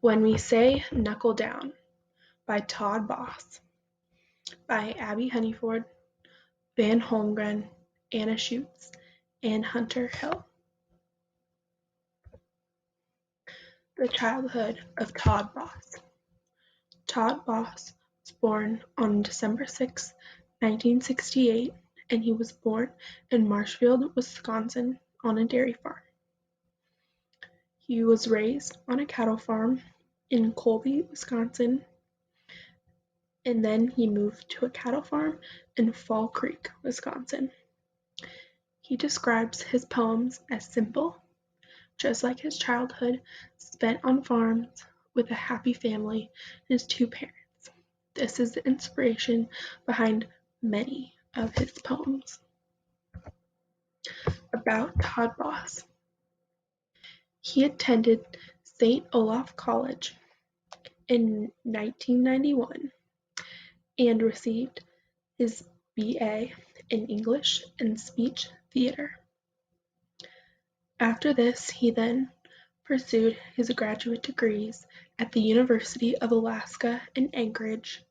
When We Say Knuckle Down by Todd Boss, by Abby Honeyford, Van Holmgren, Anna Schutz, and Hunter Hill. The childhood of Todd Boss. Todd Boss was born on December 6, 1968, and he was born in Marshfield, Wisconsin, on a dairy farm. He was raised on a cattle farm in Colby, Wisconsin, and then he moved to a cattle farm in Fall Creek, Wisconsin. He describes his poems as simple, just like his childhood spent on farms with a happy family and his two parents. This is the inspiration behind many of his poems. About Todd Boss. He attended St. Olaf College in 1991 and received his BA in English and Speech Theater. After this, he then pursued his graduate degrees at the University of Alaska in Anchorage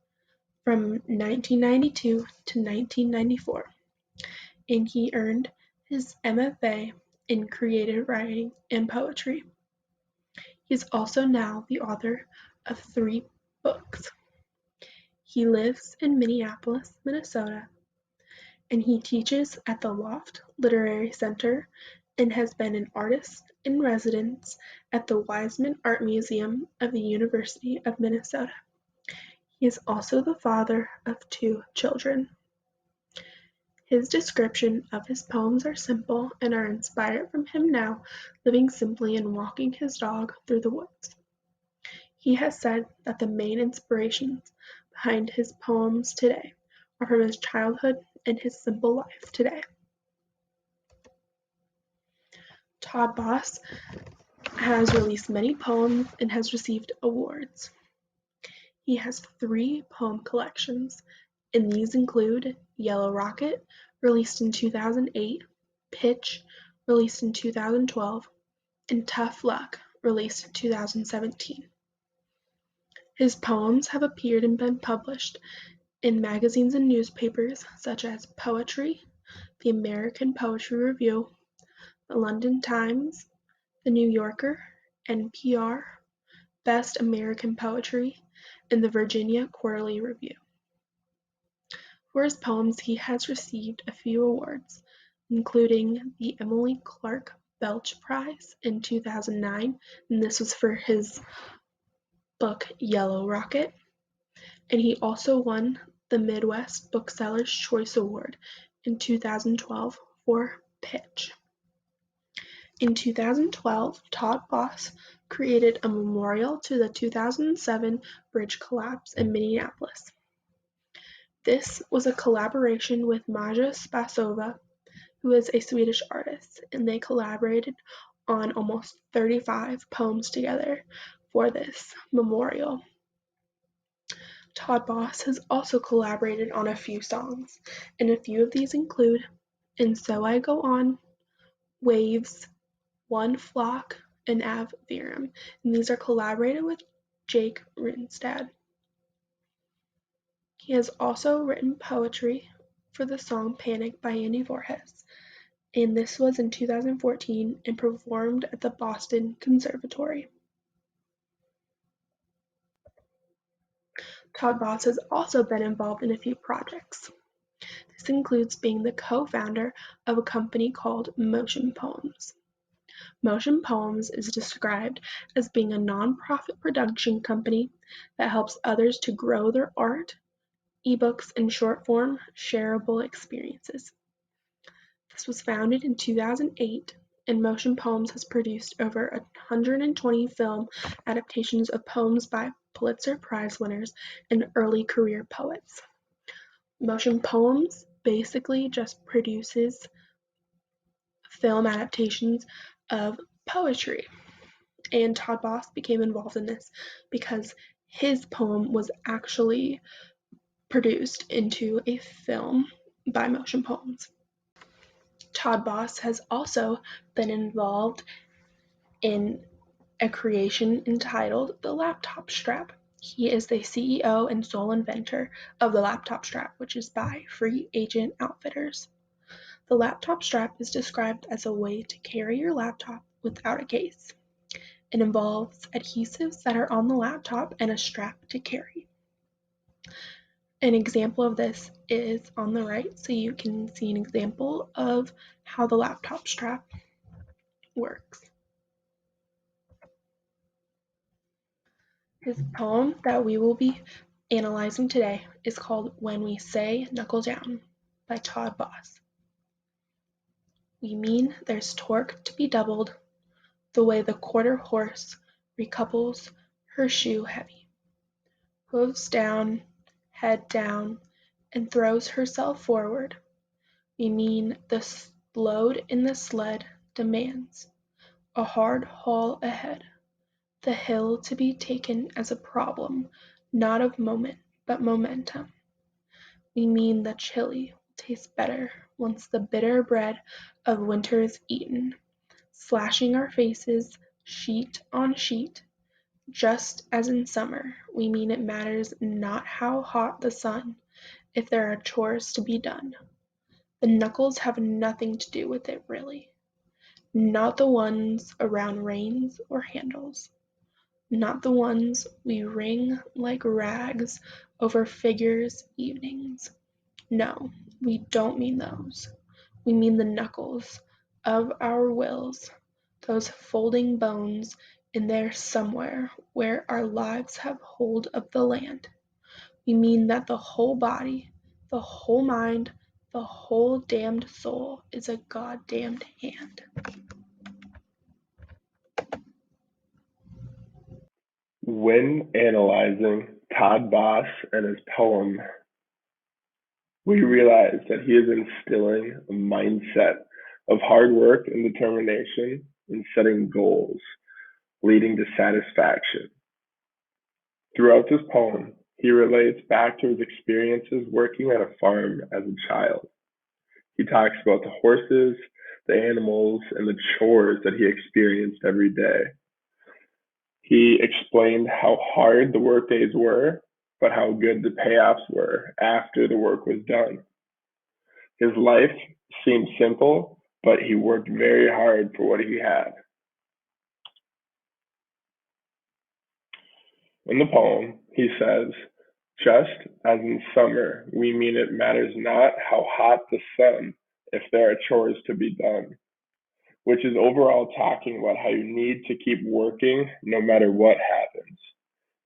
from 1992 to 1994, and he earned his MFA in creative writing and poetry. He is also now the author of 3 books. He lives in Minneapolis, Minnesota, and he teaches at the Loft Literary Center and has been an artist in residence at the Wiseman Art Museum of the University of Minnesota. He is also the father of 2 children. His description of his poems are simple and are inspired from him now living simply and walking his dog through the woods. He has said that the main inspirations behind his poems today are from his childhood and his simple life today. Todd Boss has released many poems and has received awards. He has 3 poem collections, and these include Yellow Rocket, released in 2008, Pitch, released in 2012, and Tough Luck, released in 2017. His poems have appeared and been published in magazines and newspapers such as Poetry, the American Poetry Review, the London Times, the New Yorker, NPR, Best American Poetry, and the Virginia Quarterly Review. For his poems, he has received a few awards, including the Emily Clark Belch Prize in 2009, and this was for his book Yellow Rocket, and he also won the Midwest Booksellers' Choice Award in 2012 for Pitch. In 2012, Todd Boss created a memorial to the 2007 bridge collapse in Minneapolis. This was a collaboration with Maja Spasova, who is a Swedish artist, and they collaborated on almost 35 poems together for this memorial. Todd Boss has also collaborated on a few songs, and a few of these include And So I Go On, Waves, One Flock, and Av Virum, and these are collaborated with Jake Runestad. He has also written poetry for the song Panic by Andy Voorhees, and this was in 2014 and performed at the Boston Conservatory. Todd Boss has also been involved in a few projects. This includes being the co-founder of a company called Motion Poems. Motion Poems is described as being a non-profit production company that helps others to grow their art, ebooks, and short-form shareable experiences. This was founded in 2008, and Motion Poems has produced over 120 film adaptations of poems by Pulitzer Prize winners and early career poets. Motion Poems basically just produces film adaptations of poetry, and Todd Boss became involved in this because his poem was actually produced into a film by Motion Poems. Todd Boss has also been involved in a creation entitled the Laptop Strap. He is the CEO and sole inventor of the Laptop Strap, which is by Free Agent Outfitters. The laptop strap is described as a way to carry your laptop without a case. It involves adhesives that are on the laptop and a strap to carry. An example of this is on the right, so you can see an example of how the laptop strap works. His poem that we will be analyzing today is called When We Say Knuckle Down by Todd Boss. We mean there's torque to be doubled, the way the quarter horse recouples her shoe heavy, hooves down, head down, and throws herself forward. We mean the load in the sled demands a hard haul ahead, the hill to be taken as a problem, not of moment, but momentum. We mean the chili will taste better once the bitter bread of winter is eaten, slashing our faces sheet on sheet. Just as in summer, we mean it matters not how hot the sun, if there are chores to be done. The knuckles have nothing to do with it really. Not the ones around reins or handles. Not the ones we wring like rags over figures evenings. No, we don't mean those. We mean the knuckles of our wills, those folding bones in there somewhere where our lives have hold of the land. We mean that the whole body, the whole mind, the whole damned soul is a goddamned hand. When analyzing Todd Boss and his poem, we realize that he is instilling a mindset of hard work and determination in setting goals, leading to satisfaction. Throughout this poem, he relates back to his experiences working at a farm as a child. He talks about the horses, the animals, and the chores that he experienced every day. He explained how hard the workdays were, but how good the payoffs were after the work was done. His life seemed simple, but he worked very hard for what he had. In the poem, he says, just as in summer, we mean it matters not how hot the sun if there are chores to be done, which is overall talking about how you need to keep working no matter what happens.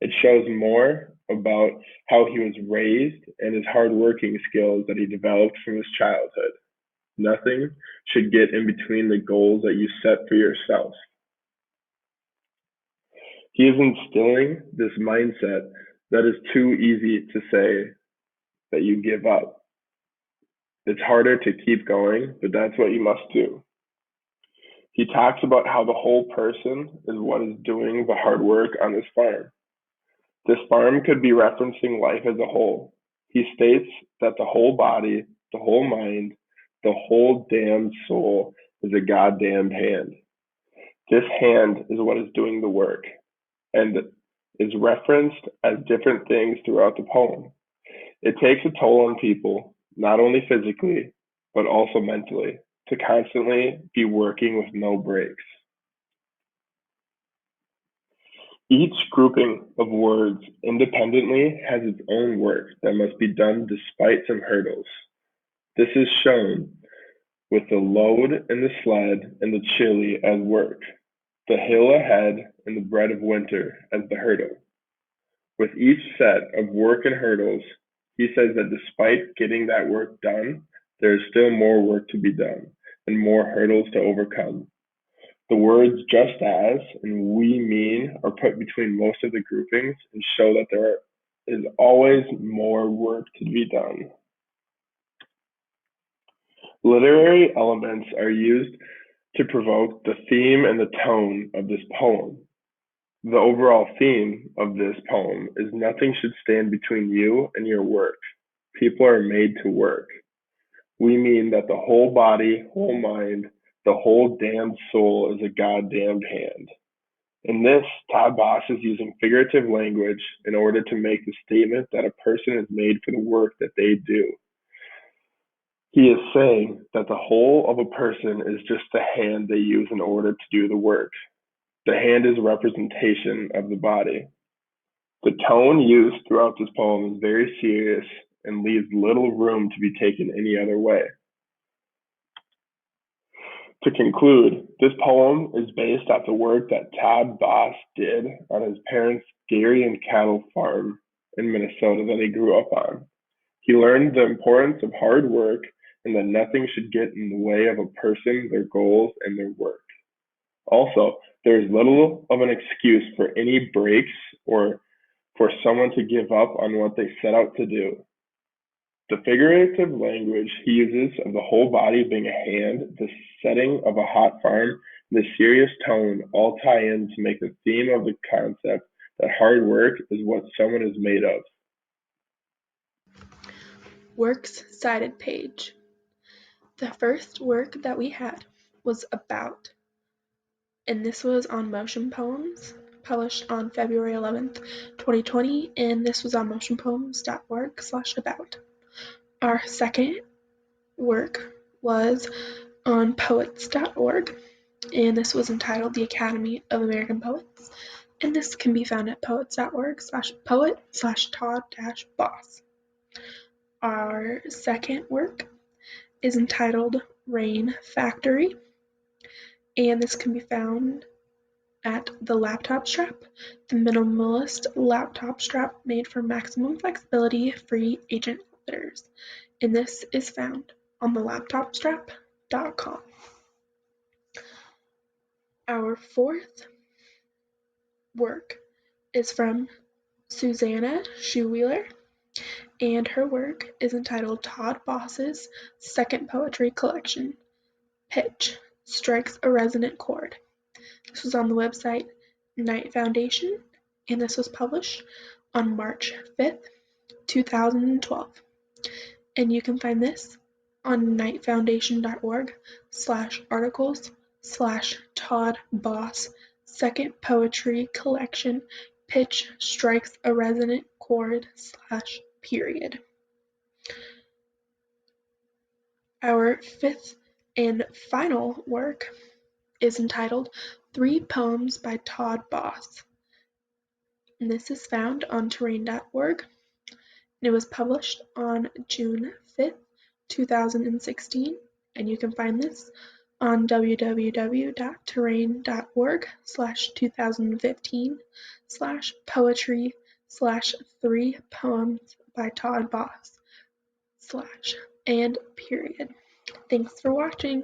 It shows more about how he was raised and his hardworking skills that he developed from his childhood. Nothing should get in between the goals that you set for yourself. He is instilling this mindset that is too easy to say that you give up. It's harder to keep going, but that's what you must do. He talks about how the whole person is what is doing the hard work on this farm. This farm could be referencing life as a whole. He states that the whole body, the whole mind, the whole damned soul is a goddamned hand. This hand is what is doing the work and is referenced as different things throughout the poem. It takes a toll on people, not only physically, but also mentally, to constantly be working with no breaks. Each grouping of words independently has its own work that must be done despite some hurdles. This is shown with the load in the sled and the chili as work, the hill ahead and the bread of winter as the hurdle. With each set of work and hurdles, he says that despite getting that work done, there is still more work to be done and more hurdles to overcome. The words just as and we mean are put between most of the groupings and show that there is always more work to be done. Literary elements are used to provoke the theme and the tone of this poem. The overall theme of this poem is nothing should stand between you and your work. People are made to work. We mean that the whole body, whole mind, the whole damned soul is a goddamned hand. In this, Todd Boss is using figurative language in order to make the statement that a person is made for the work that they do. He is saying that the whole of a person is just the hand they use in order to do the work. The hand is a representation of the body. The tone used throughout this poem is very serious and leaves little room to be taken any other way. To conclude, this poem is based off the work that Todd Boss did on his parents' dairy and cattle farm in Minnesota that he grew up on. He learned the importance of hard work and that nothing should get in the way of a person, their goals, and their work. Also, there is little of an excuse for any breaks or for someone to give up on what they set out to do. The figurative language he uses of the whole body being a hand, the setting of a hot farm, and the serious tone all tie in to make the theme of the concept that hard work is what someone is made of. Works cited page. The first work that we had was About, and this was on Motion Poems, published on February 11th, 2020, and this was on motionpoems.org/about. Our second work was on poets.org, and this was entitled The Academy of American Poets, and this can be found at poets.org/poet/Todd-Boss. Our second work is entitled Rain Factory, and this can be found at the Laptop Strap, the minimalist laptop strap made for maximum flexibility free agent outfitters, and this is found on the laptopstrap.com. Our fourth work is from Susanna Schuweiler, and her work is entitled Todd Boss's second poetry collection, Pitch Strikes a Resonant Chord. This was on the website Knight Foundation, and this was published on March 5th, 2012. And you can find this on knightfoundation.org/articles/Todd Boss second poetry collection Pitch Strikes a Resonant Chord /period. Our fifth and final work is entitled 3 Poems by Todd Boss. And this is found on terrain.org. It was published on June 5th, 2016, and you can find this on www.terrain.org/2015/poetry/3 poems by Todd Boss /and period. Thanks for watching.